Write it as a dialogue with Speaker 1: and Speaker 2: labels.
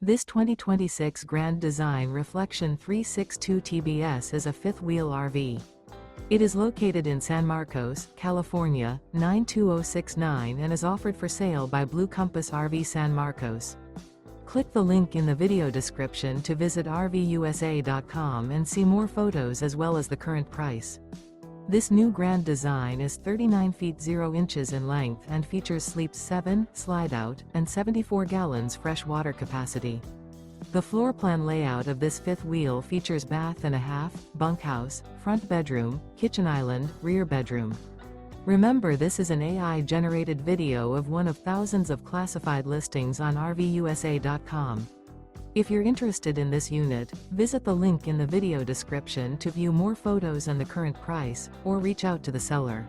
Speaker 1: This 2026 Grand Design Reflection 362 TBS is a fifth-wheel RV. It is located in San Marcos, California, 92069 and is offered for sale by Blue Compass RV San Marcos. Click the link in the video description to visit RVUSA.com and see more photos as well as the current price. This new Grand Design is 39 feet 0 inches in length and features sleeps 7, slide-out, and 74 gallons fresh water capacity. The floor plan layout of this fifth wheel features bath and a half, bunkhouse, front bedroom, kitchen island, rear bedroom. Remember, this is an AI-generated video of one of thousands of classified listings on RVUSA.com. If you're interested in this unit, visit the link in the video description to view more photos and the current price, or reach out to the seller.